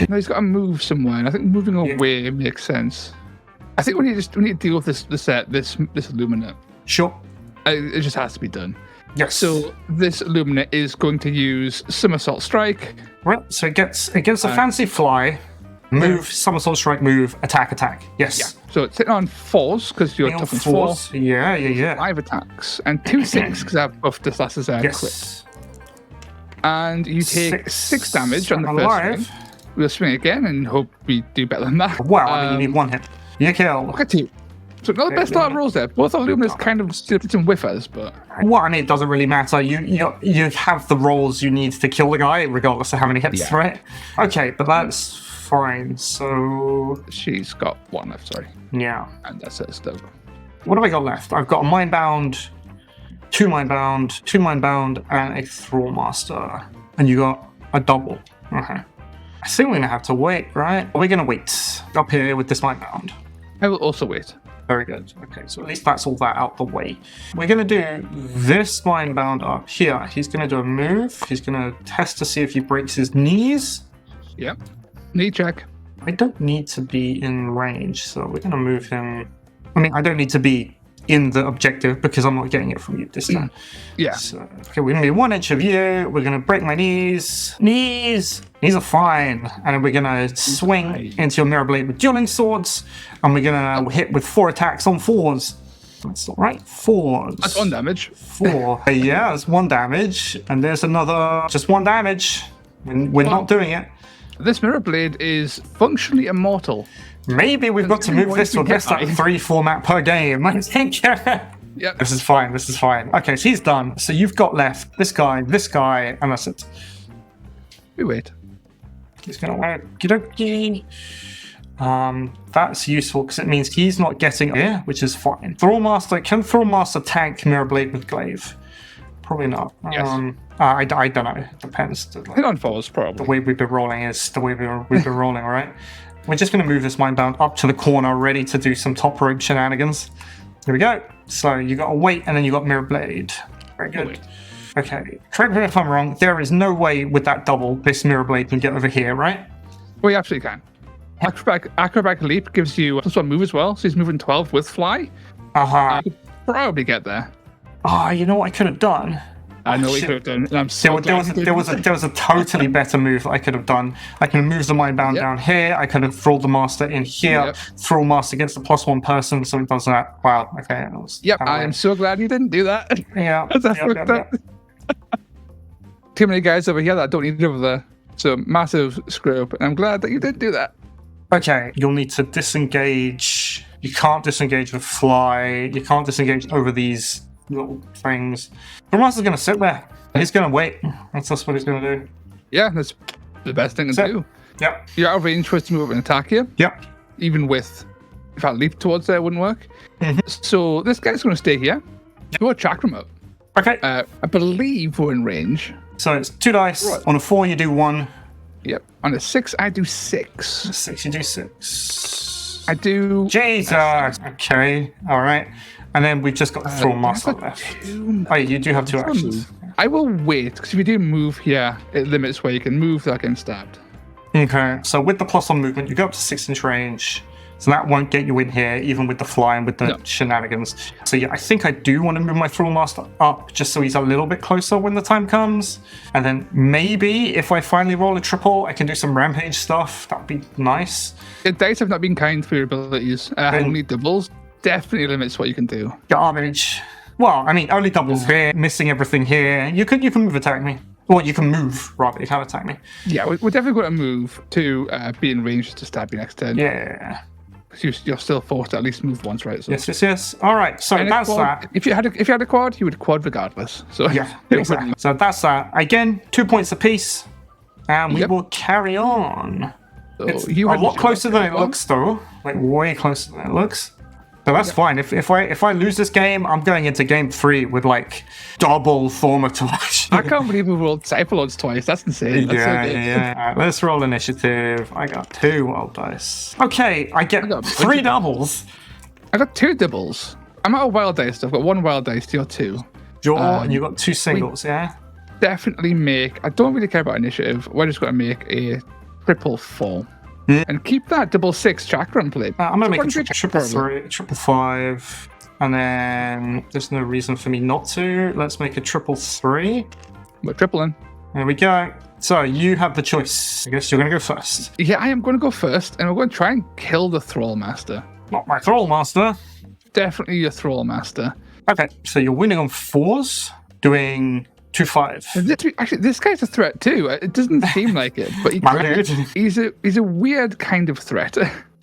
No, he's got to move somewhere, and I think moving away makes sense. I think we need to deal with this Lumina. Sure. It just has to be done. Yes. So this Lumina is going to use Somersault Strike. Well, so it gets a fancy fly, move, Somersault Strike, move, attack. Yes. Yeah. So it's hitting on 4s because you're toughness 4. Yeah. 5 attacks and 2 6 because I've buffed this last crit. And you take 6 damage on the first swing. We'll swing again and hope we do better than that. Wow, I mean, you need 1 hit. You kill. Look at you. So not the best start rolls there. Both our Luminas kind of did some whiffers, but... Well, I mean, it doesn't really matter. You have the rolls you need to kill the guy, regardless of how many hits, right? Okay, but that's fine, so... She's got 1 left, sorry. Yeah. And that's it, still. What have I got left? I've got a Mindbound, 2 Mindbound, 2 Mindbound, and a Thrall Master. And you got a double. Okay. I think we're going to have to wait, right? We're going to wait up here with this Mindbound. I will also wait. Very good. Okay, so at least that's all that out the way. We're going to do this Mindbound up here. He's going to do a move. He's going to test to see if he breaks his knees. Yep. Knee check. I don't need to be in range, so we're going to move him. I mean, I don't need to be in the objective because I'm not getting it from you this time. Yeah. So, okay, we're going to be 1 inch of you. We're going to break my knees. Knees are fine. And then we're going to swing into your Mirrorblade with Dueling Swords. And we're going to hit with 4 attacks on 4s. That's all right. 4s. That's 1 damage. 4. Yeah, that's 1 damage. And there's another, just 1 damage. We're not doing it. This mirror blade is functionally immortal. Maybe we've got to move this to best like 3 format per game. I think. Yep. This is fine. This is fine. Okay, so he's done. So you've got left this guy, and that's it. We wait. He's gonna wait. Okey-dokey. That's useful because it means he's not getting here, which is fine. Thrallmaster, can Thrallmaster tank Mirror Blade with Glaive? Probably not. Yes. I don't know. It depends. Hit on fours, probably. The way we've been rolling is the way we've been rolling, right? We're just going to move this Mindbound up to the corner, ready to do some top rope shenanigans. Here we go. So you got a weight, and then you got Mirror Blade. Very good. Okay. Correct me if I'm wrong. There is no way with that double, this Mirror Blade can get over here, right? We absolutely can. Acrobatic Leap gives you +1 move as well, so he's moving 12 with Fly. Uh-huh. Probably get there. Oh, you know what I could have done? I know what you could have done, and I'm so glad there was a totally better move I could have done. I can move the Mindbound down here. I could have thralled the Master in here. Thrall Master against the +1 person, so it does that. Wow. Okay. I am so glad you didn't do that. Yeah. Too many guys over here that don't need it over there. So massive screw up, and I'm glad that you did do that. Okay, you'll need to disengage. You can't disengage with Fly. You can't disengage over these little things. The Master's going to sit there. He's going to wait. That's just what he's going to do. Yeah, that's the best thing to do. Yep. You're out of range for us to move up and attack here. Yep. Even with, if I leap towards there, it wouldn't work. So this guy's going to stay here. Go Chakram up. Okay. I believe we're in range. So it's 2 dice. Right. On a 4, you do 1. Yep. On a 6, I do 6. 6, you do 6. I do. Jesus. Okay. All right. And then we've just got Thrall Master left. Oh, you do have 2 actions. I will wait, because if you do move here, it limits where you can move without getting stabbed. Okay. So with the +1 movement, you go up to 6-inch range. So that won't get you in here, even with the fly and with the shenanigans. So yeah, I think I do want to move my Thrallmaster up, just so he's a little bit closer when the time comes. And then maybe, if I finally roll a triple, I can do some Rampage stuff. That'd be nice. The dice have not been kind for your abilities. Only doubles definitely limits what you can do. Garbage. Well, I mean, only doubles here, missing everything here. You can move attack me. Well, you can move, rather. You can't attack me. Yeah, we're definitely going to move to be in range to stab you next turn. Yeah. You're still forced to at least move once, right? So. Yes. All right, so that's quad, that. If you had a quad, you would quad regardless. So yeah, exactly. So that's that. Again, 2 points apiece, and we will carry on. So it's a lot closer than it looks, though. Like way closer than it looks. But that's fine. If I lose this game, I'm going into game 3 with like double Thaumaturge. I can't believe we rolled Cypher Lords twice. That's insane. That's so good. Yeah. All right, let's roll initiative. I got 2 wild dice. Okay, I get 3 doubles. I got 2 doubles. I'm out of wild dice. I've got 1 wild dice to your 2. And you got 2 singles, yeah? Definitely make. I don't really care about initiative. We're just going to make a triple 4. And keep that double 6 chakra plate. I'm going to make a triple 3, triple 5, and then there's no reason for me not to. Let's make a triple 3. We're tripling. There we go. So you have the choice. I guess you're going to go first. Yeah, I am going to go first, and we're going to try and kill the Thrallmaster. Not my Thrallmaster. Definitely your Thrallmaster. Okay, so you're winning on 4s, doing 2-5. Actually, this guy's a threat too. It doesn't seem like it, but he's a weird kind of threat.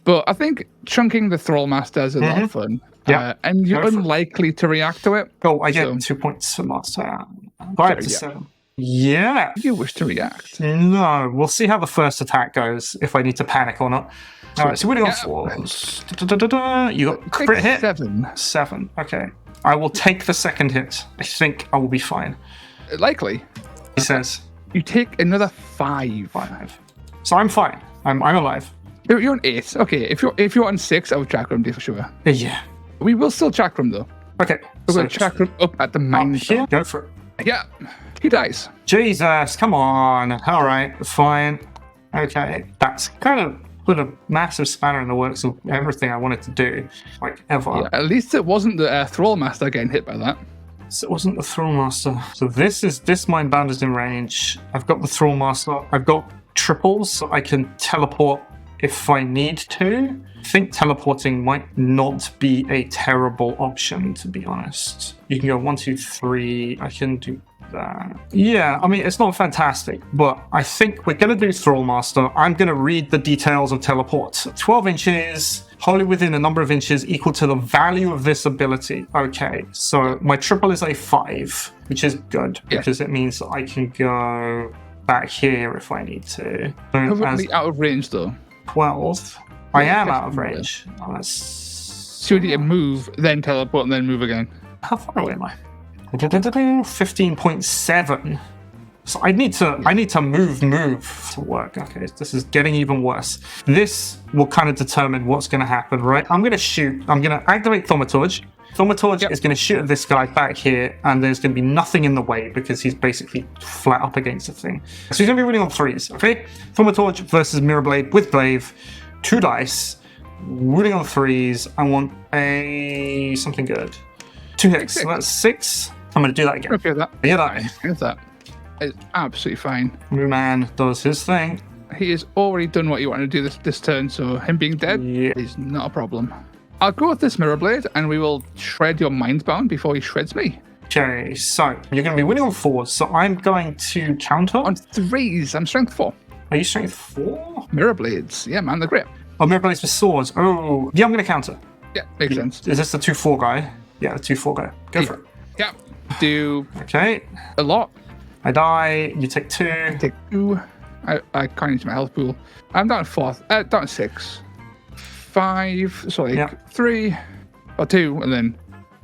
But I think chunking the Thrallmaster is a lot of fun. Yeah, and you're unlikely to react to it. Oh, I get 2 points for Master. 5 to 7. Yeah. You wish to react? No, we'll see how the first attack goes, if I need to panic or not. All right, so we're on 4s. You got crit hit? 7. Okay. I will take the second hit. I think I will be fine. Likely. He says. You take another 5. So I'm fine. I'm alive. You're on 8. Okay, if you're on 6, I would chakram you for sure. Yeah. We will still chakram though. Okay. We're going to chakram up at the mind. Here? Go for it. Yeah. He dies. Jesus, come on. All right, fine. Okay. That's kind of put a massive spanner in the works of everything I wanted to do, like ever. Yeah, at least it wasn't the Thrallmaster getting hit by that. So it wasn't the Thrallmaster. So this Mindbound is in range. I've got the Thrallmaster. I've got triples, so I can teleport if I need to. I think teleporting might not be a terrible option, to be honest. You can go 1, 2, 3. I can do that. Yeah, I mean, it's not fantastic, but I think we're going to do Thrallmaster. I'm going to read the details of teleport. 12 inches, wholly within a number of inches equal to the value of this ability. Okay, so my triple is a 5, which is good, because it means that I can go back here if I need to. Probably out of range, though. 12. I am out of range. Oh, that's... So you need to move, then teleport, and then move again. How far away am I? 15.7. So I need to move to work. Okay, this is getting even worse. This will kind of determine what's going to happen, right? I'm going to shoot. I'm going to activate Thaumaturge. Thaumaturge is going to shoot at this guy back here, and there's going to be nothing in the way because he's basically flat up against the thing. So he's going to be rolling on 3s, okay? Thaumaturge versus Mirrorblade with Glaive. 2 dice. Rolling on 3s. I want something good. 2 hits. So that's 6. I'm going to do that again. Okay, that. Yeah, that. It's absolutely fine. Mooman does his thing. He has already done what you want to do this turn, so him being dead is not a problem. I'll go with this Mirrorblade, and we will shred your Mindbound before he shreds me. Okay, so you're going to be winning on 4s, so I'm going to counter. On 3s, I'm strength 4. Are you strength 4? Mirrorblades, yeah, man, the grip. Oh, Mirrorblades with swords. Oh, yeah, I'm going to counter. Yeah, makes sense. Is this the 2-4 guy? Yeah, the 2-4 guy. Go for it. Yeah, do a lot. I die. You take 2. I take 2. I can't use my health pool. I'm down 4th. Down 6. 5. So 3 or 2, and then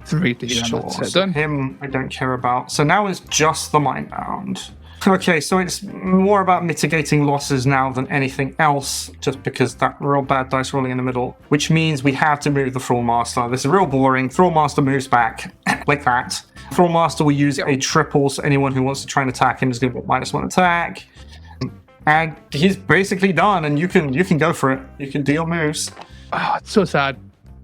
3 to heal. Sure. That's So done. him, I don't care about. So now it's just the Mindbound. Okay, so it's more about mitigating losses now than anything else, just because that real bad dice rolling in the middle, which means we have to move the Thrallmaster. This is real boring. Thrallmaster moves back like that. Thrallmaster will use a triple, so anyone who wants to try and attack him is going to get -1 attack. And he's basically done, and you can go for it. You can do your moves. Oh, it's so sad.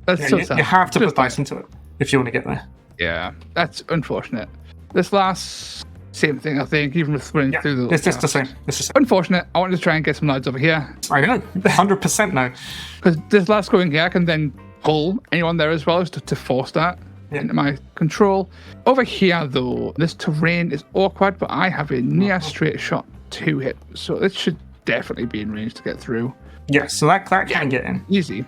That's so sad. You have to put dice into it if you want to get there. Yeah, that's unfortunate. This last... Same thing, I think, even with running through the... It's just the same. Unfortunate. I wanted to try and get some lads over here. I know. 100% no. Because this last going here, I can then pull anyone there as well to force that into my control. Over here, though, this terrain is awkward, but I have a near straight shot 2 hit. So this should definitely be in range to get through. Yeah, so that can get in. Easy.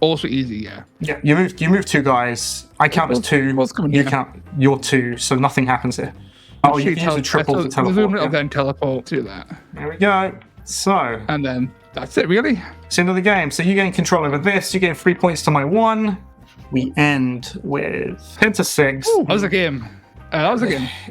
Also easy, yeah. Yeah, you move 2 guys. I count as 2. You count your 2, so nothing happens here. Oh, you can use a triple to teleport. I'll then teleport to that. There we go. So. And then that's it, really. It's the end of the game. So you gain control over this. You gain 3 points to my 1. We end with 10 to 6. Ooh, that was a game.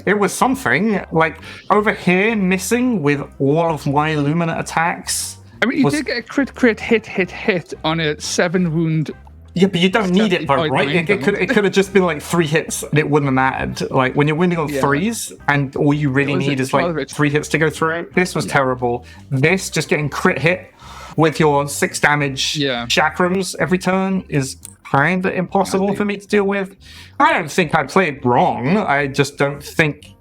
It was something. Like, over here, missing with all of my Illumina attacks. I mean, you did get a crit hit on a 7 wound. Yeah, but you don't need it though, right? It could have just been like 3 hits and it wouldn't have mattered. Like when you're winning on 3s and all you really need is like 3 hits to go through. This was terrible. This just getting crit hit with your 6 damage chakrams every turn is kind of impossible for me to deal with. I don't think I played wrong. I just don't think.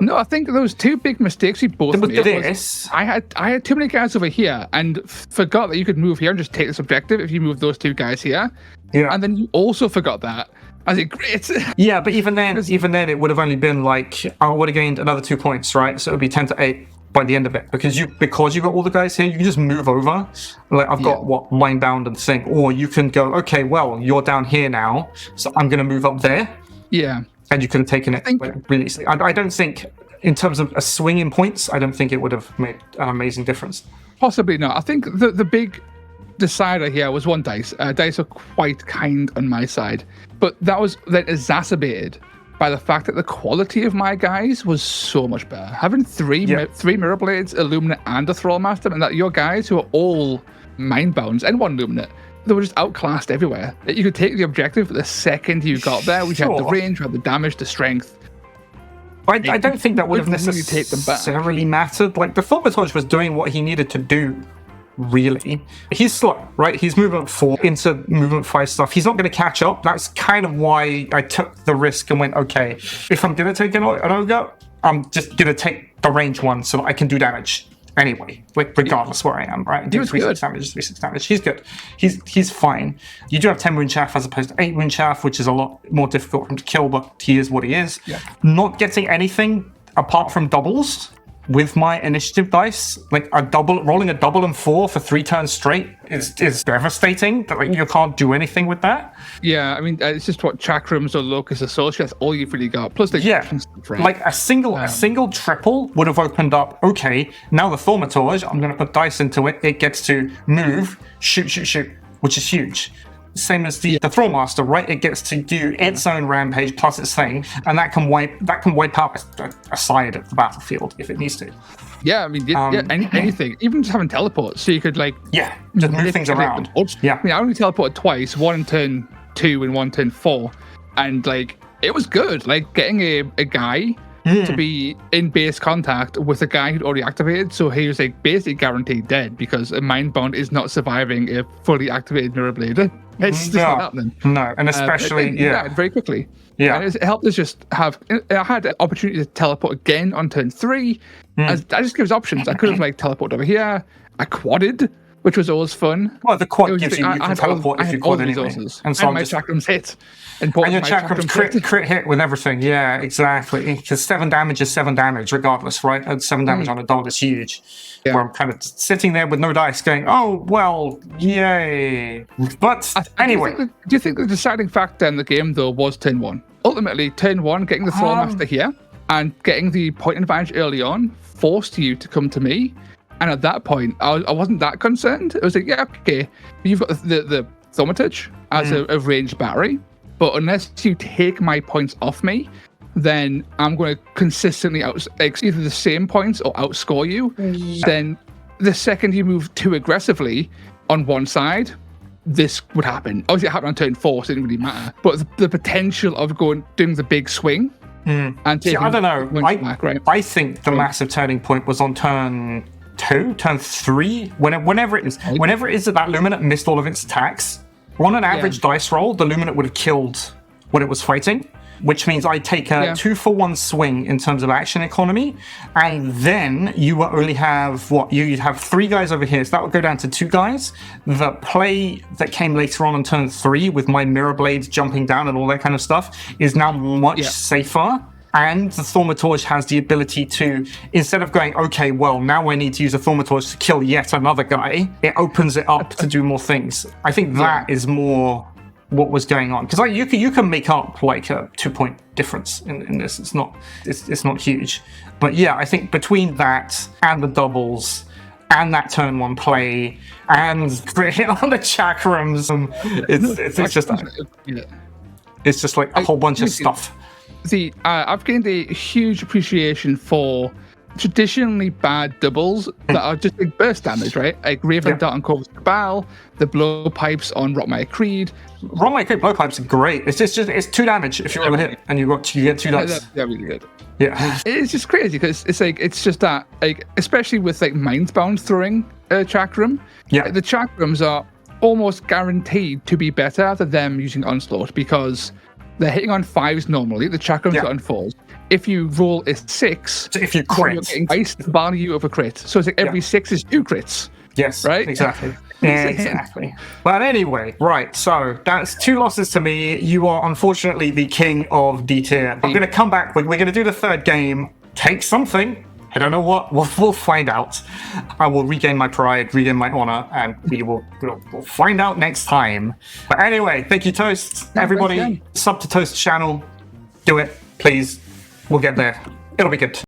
No, I think those 2 big mistakes we both made. This. I had too many guys over here and forgot that you could move here and just take this objective if you move those 2 guys here. Yeah. And then you also forgot that. I was like, great. Yeah, but even then, it would have only been like, I would have gained another 2 points, right? So it would be 10 to 8 by the end of it. Because you got all the guys here, you can just move over. Like, I've got, Mindbound and thing. Or you can go, okay, well, you're down here now, so I'm going to move up there. Yeah. And you could have taken it really easily. I don't think, in terms of a swing in points, I don't think it would have made an amazing difference. Possibly not. I think the big decider here was 1 dice. Dice are quite kind on my side. But that was then exacerbated by the fact that the quality of my guys was so much better. Having 3 Mirrorblades, Illumina, and a Thrallmaster, and that your guys who are all Mindbounds and 1 Luminate, they were just outclassed everywhere. You could take the objective the second you got there. We had the range, we had the damage, the strength. I don't think that would have necessarily mattered. Like, the Thaumaturge was doing what he needed to do, really. He's slow, right? He's movement 4 into movement 5 stuff. He's not going to catch up. That's kind of why I took the risk and went, okay, if I'm going to take an ogre, I'm just going to take the range one so that I can do damage. anyway, like regardless where I am, right? He was 3/6 damage, 3/6 damage. He's good. He's fine. You do have 10 wound chaff as opposed to 8 wound chaff, which is a lot more difficult for him to kill, but he is what he is. Yeah. Not getting anything apart from doubles with my initiative dice, like rolling a double and 4 for 3 turns straight is devastating. That like you can't do anything with that. Yeah, I mean, it's just what chakrams or locus associates, all you've really got. Plus, like a single triple would have opened up. Okay, now the thaumaturge, I'm going to put dice into it. It gets to move, shoot, which is huge. Same as the Thrallmaster, right? It gets to do its own rampage plus its thing, and that can wipe out a side of the battlefield if it needs to. Yeah, I mean, anything, even just having teleports, so you could just move things around. Yeah, I mean, I only teleported twice, one in turn 2 and one turn 4, and it was good. Like getting a guy to be in base contact with a guy who'd already activated, so he was basically guaranteed dead because a Mindbound is not surviving a fully activated Neuroblade. It's just not happening. No, and especially very quickly. Yeah, and it helped us just have. I had the opportunity to teleport again on turn 3. That just gives options. I could have teleported over here. I quadded, which was always fun. Well, the quad gives you can teleport if you quad anyway. And so my chakrams hit. And your chakrams crit hit with everything. Yeah, exactly. Because 7 damage is 7 damage regardless, right? And 7 damage on a double is huge. Yeah. Where I'm kind of sitting there with no dice going, oh, well, yay. But anyway. Do you think the deciding factor in the game, though, was turn 1? Ultimately, turn 1, getting the Thrallmaster here and getting the point advantage early on forced you to come to me. And at that point, I wasn't that concerned. It was like, yeah, okay, you've got the Thaumaturge as a ranged battery, but unless you take my points off me, then I'm going to consistently either the same points or outscore you. Then the second you move too aggressively on one side, this would happen. Obviously, it happened on turn 4, so it didn't really matter. But the potential of doing the big swing and taking I don't know. Back, right? I think the massive turning point was on turn 2, turn 3, whenever it is that that Luminate missed all of its attacks. On an average dice roll, the Luminate would have killed what it was fighting, which means I take a 2-for-1 swing in terms of action economy, and then you will only have you'd have 3 guys over here, so that would go down to 2 guys. The play that came later on turn 3 with my Mirror Blades jumping down and all that kind of stuff is now much safer. And the Thaumaturge has the ability to, instead of going, okay, well, now I need to use a Thaumaturge to kill yet another guy, it opens it up to do more things. I think that is more what was going on. Because you can make up a 2-point difference in this. It's not huge. But yeah, I think between that and the doubles and that turn 1 play and the hit on the chakrams, it's just like a whole bunch of stuff. I've gained a huge appreciation for traditionally bad doubles that are just big burst damage, right? Like Raven Dart on Corvus Cabal, the blowpipes on Rotmire Creed. Rotmire Creed blowpipes are great. It's 2 damage if you roll a hit, and you get 2 dice. They're really good. Yeah, it's just crazy because it's just that, especially with Mindbound throwing chakram. Yeah, the chakrams are almost guaranteed to be better than them using Onslaught because they're hitting on 5s normally. The chakrams are on 4s. If you roll a 6, so if you crit, you're getting twice the value of a crit. So it's every 6 is 2 crits. Yes, right? Exactly. Exactly. But anyway, right, so that's 2 losses to me. You are unfortunately the king of D tier. I'm going to come back. We're going to do the 3rd game. Take something. I don't know what. We'll find out. I will regain my pride, regain my honor, and we'll find out next time. But anyway, thank you, Toast. Everybody, sub to Toast channel. Do it, please. We'll get there. It'll be good.